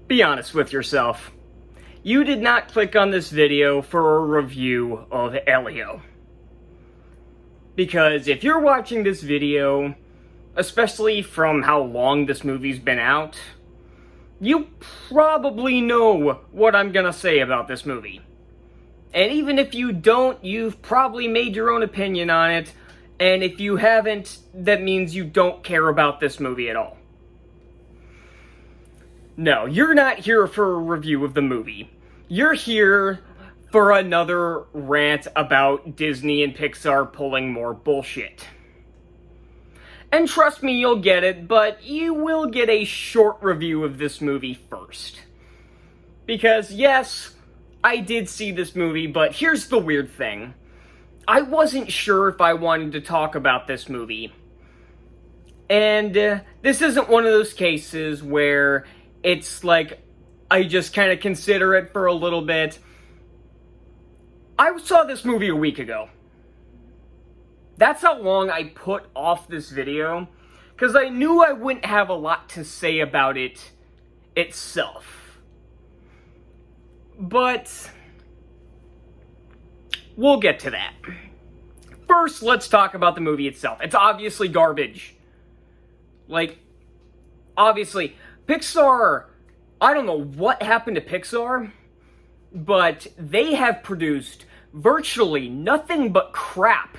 Be honest with yourself. You did not click on this video for a review of Elio. Because if you're watching this video, especially from how long this movie's been out, you probably know what I'm gonna say about this movie. And even if you don't, you've probably made your own opinion on it, and if you haven't, that means you don't care about this movie at all. No, you're not here for a review of the movie. You're here for another rant about Disney and Pixar pulling more bullshit. And trust me, you'll get it, but you will get a short review of this movie first. Because, yes, I did see this movie, but here's the weird thing. I wasn't sure if I wanted to talk about this movie. And this isn't one of those cases where it's like, I just kind of consider it for a little bit. I saw this movie a week ago. That's how long I put off this video, because I knew I wouldn't have a lot to say about it itself. But we'll get to that. First, let's talk about the movie itself. It's obviously garbage. Like, obviously, Pixar, I don't know what happened to Pixar, but they have produced virtually nothing but crap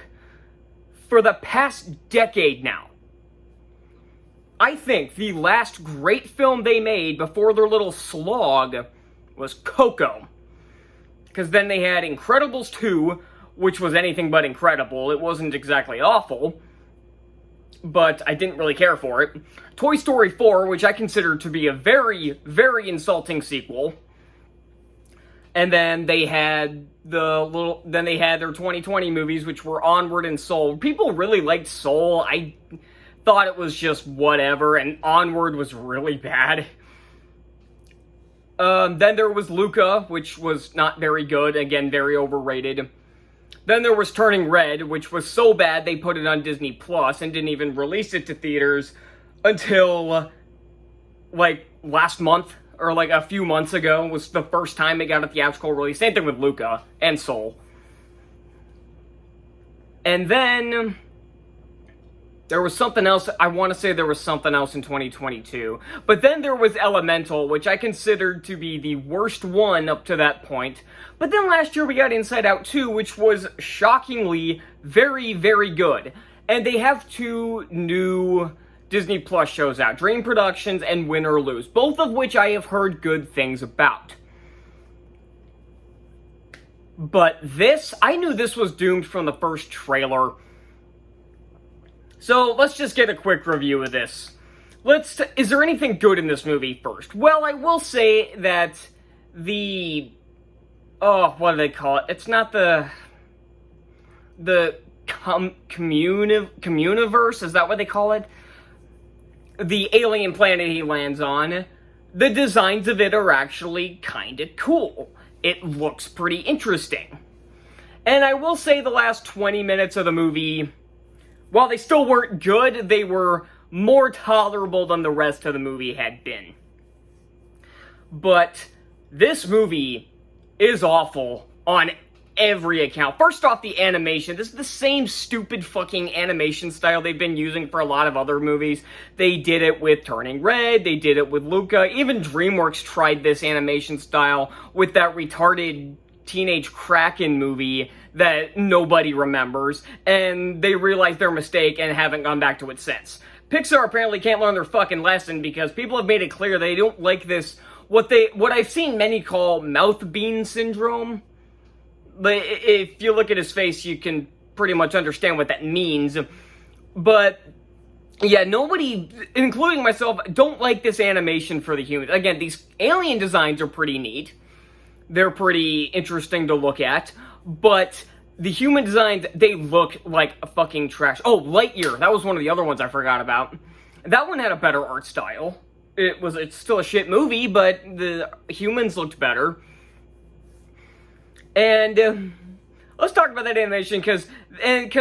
for the past decade now. I think the last great film they made before their little slog was Coco. Because then they had Incredibles 2, which was anything but incredible. It wasn't exactly awful, but I didn't really care for it. Toy Story 4, which I consider to be a very, very insulting sequel. And then they had their 2020 movies, which were Onward and Soul. People really liked Soul. I thought it was just whatever, and Onward was really bad. Then there was Luca, which was not very good. Again, very overrated. Then there was Turning Red, which was so bad they put it on Disney Plus and didn't even release it to theaters until, like, last month, or like a few months ago, was the first time it got a theatrical release. Same thing with Luca and Soul. And then there was something else. I want to say there was something else in 2022. But then there was Elemental, which I considered to be the worst one up to that point. But then last year we got Inside Out 2, which was shockingly very, very good. And they have two new Disney Plus shows out, Dream Productions and Win or Lose, both of which I have heard good things about. But this, I knew this was doomed from the first trailer. So let's just get a quick review of this. Is there anything good in this movie first? Well, I will say that what do they call it? It's not the communiverse, is that what they call it? The alien planet he lands on, the designs of it are actually kind of cool. It looks pretty interesting. And I will say the last 20 minutes of the movie, while they still weren't good, they were more tolerable than the rest of the movie had been. But this movie is awful on every account. First off, the animation. This is the same stupid fucking animation style they've been using for a lot of other movies. They did it with Turning Red, they did it with Luca. Even DreamWorks tried this animation style with that retarded Teenage Kraken movie that nobody remembers, and they realized their mistake and haven't gone back to it since. Pixar apparently can't learn their fucking lesson because people have made it clear they don't like this, what I've seen many call mouth bean syndrome. But if you look at his face, you can pretty much understand what that means. But yeah, nobody, including myself, don't like this animation for the humans. Again, these alien designs are pretty neat. They're pretty interesting to look at. But the human designs, they look like a fucking trash. Oh, Lightyear. That was one of the other ones I forgot about. That one had a better art style. It's still a shit movie, but the humans looked better. And let's talk about that animation, because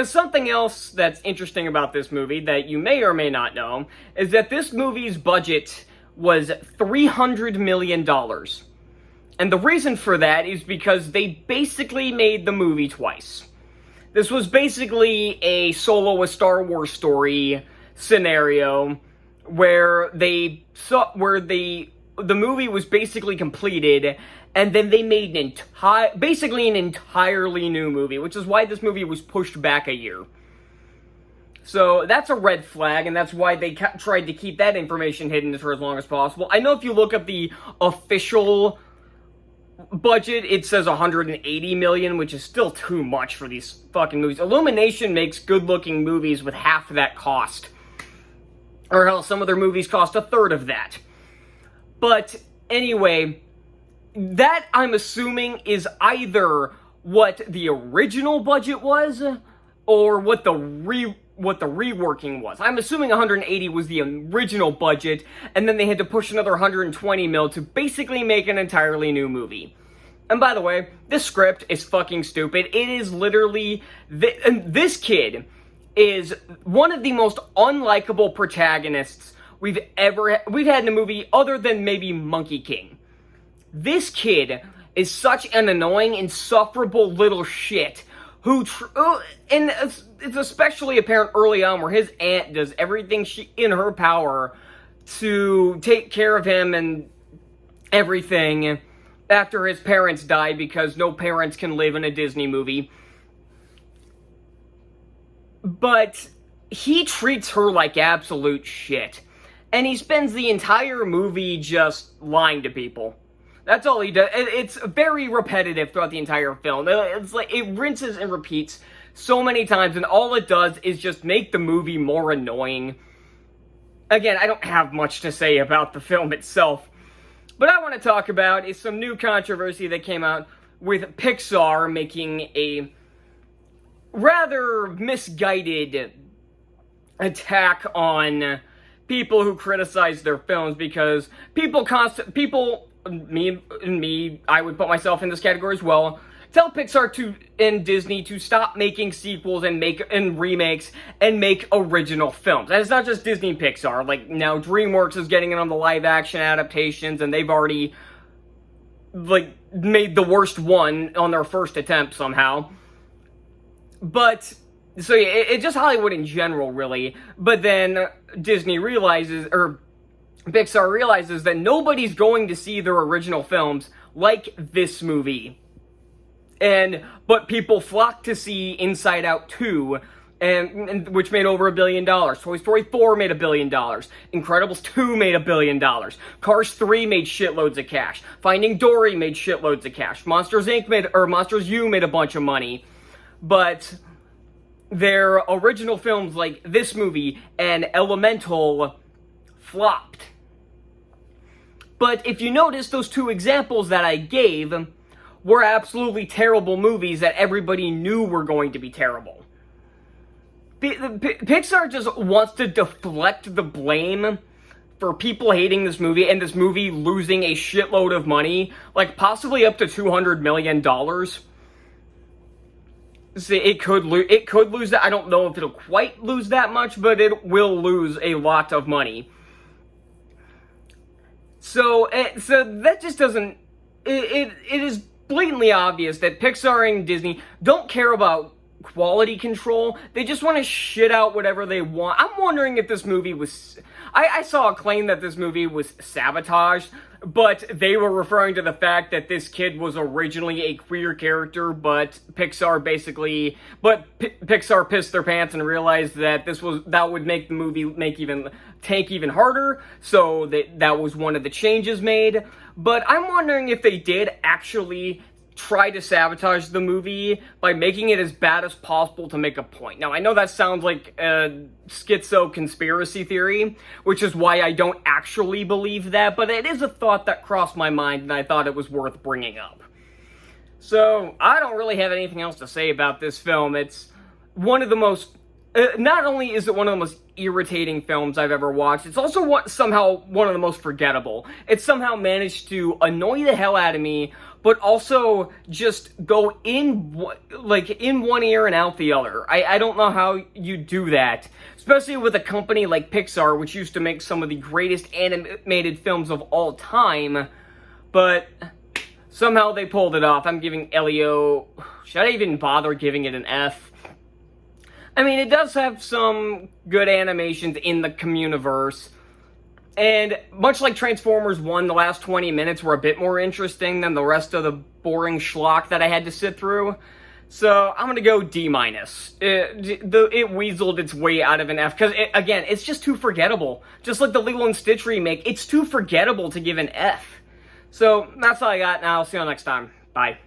something else that's interesting about this movie that you may or may not know is that this movie's budget was $300 million. And the reason for that is because they basically made the movie twice. This was basically a Solo a Star Wars story scenario where the movie was basically completed, and then they made an entirely new movie, which is why this movie was pushed back a year. So that's a red flag, and that's why they tried to keep that information hidden for as long as possible. I know if you look up the official budget, it says 180 million, which is still too much for these fucking movies. Illumination makes good-looking movies with half that cost. Or hell, some of their movies cost a third of that. But anyway, that I'm assuming is either what the original budget was, or what the reworking was. I'm assuming 180 was the original budget, and then they had to push another 120 mil to basically make an entirely new movie. And by the way, this script is fucking stupid. It is literally... this kid is one of the most unlikable protagonists we've had in a movie other than maybe Monkey King. This kid is such an annoying, insufferable little shit and it's especially apparent early on where his aunt does everything in her power to take care of him and everything after his parents die, because no parents can live in a Disney movie. But he treats her like absolute shit. And he spends the entire movie just lying to people. That's all he does. It's very repetitive throughout the entire film. It's like it rinses and repeats so many times, and all it does is just make the movie more annoying. Again, I don't have much to say about the film itself, but I want to talk about is some new controversy that came out with Pixar making a rather misguided attack on people who criticize their films, because me, I would put myself in this category as well, tell Pixar and Disney to stop making sequels and remakes and make original films. And it's not just Disney and Pixar. Like, now DreamWorks is getting in on the live-action adaptations, and they've already, like, made the worst one on their first attempt somehow. But, so yeah, it's just Hollywood in general, really. But then Disney realizes, or Pixar realizes that nobody's going to see their original films like this movie. But people flock to see Inside Out 2, and which made over $1 billion. Toy Story 4 made $1 billion. Incredibles 2 made $1 billion. Cars 3 made shitloads of cash. Finding Dory made shitloads of cash. Monsters U made a bunch of money. But their original films like this movie and Elemental flopped. But if you notice, those two examples that I gave were absolutely terrible movies that everybody knew were going to be terrible. Pixar just wants to deflect the blame for people hating this movie and this movie losing a shitload of money, like possibly up to $200 million. See, it could lose that. I don't know if it'll quite lose that much, but it will lose a lot of money. So that just doesn't... It is blatantly obvious that Pixar and Disney don't care about quality control. They just want to shit out whatever they want. I'm wondering if this movie was... I saw a claim that this movie was sabotaged, but they were referring to the fact that this kid was originally a queer character, but Pixar pissed their pants and realized that that would make the movie tank even harder, so that was one of the changes made. But I'm wondering if they did actually try to sabotage the movie by making it as bad as possible to make a point. Now, I know that sounds like a schizo conspiracy theory, which is why I don't actually believe that, but it is a thought that crossed my mind, and I thought it was worth bringing up. So, I don't really have anything else to say about this film. It's one of the most... not only is it one of the most irritating films I've ever watched. It's also somehow one of the most forgettable. It somehow managed to annoy the hell out of me, but also just go in one ear and out the other. I don't know how you do that, especially with a company like Pixar, which used to make some of the greatest animated films of all time, but somehow they pulled it off. I'm giving Elio... Should I even bother giving it an F? I mean, it does have some good animations in the Communiverse, and much like Transformers 1, the last 20 minutes were a bit more interesting than the rest of the boring schlock that I had to sit through. So, I'm gonna go D-. It weaseled its way out of an F, because, again, it's just too forgettable. Just like the Lilo and Stitch remake, it's too forgettable to give an F. So, that's all I got now. See you all next time. Bye.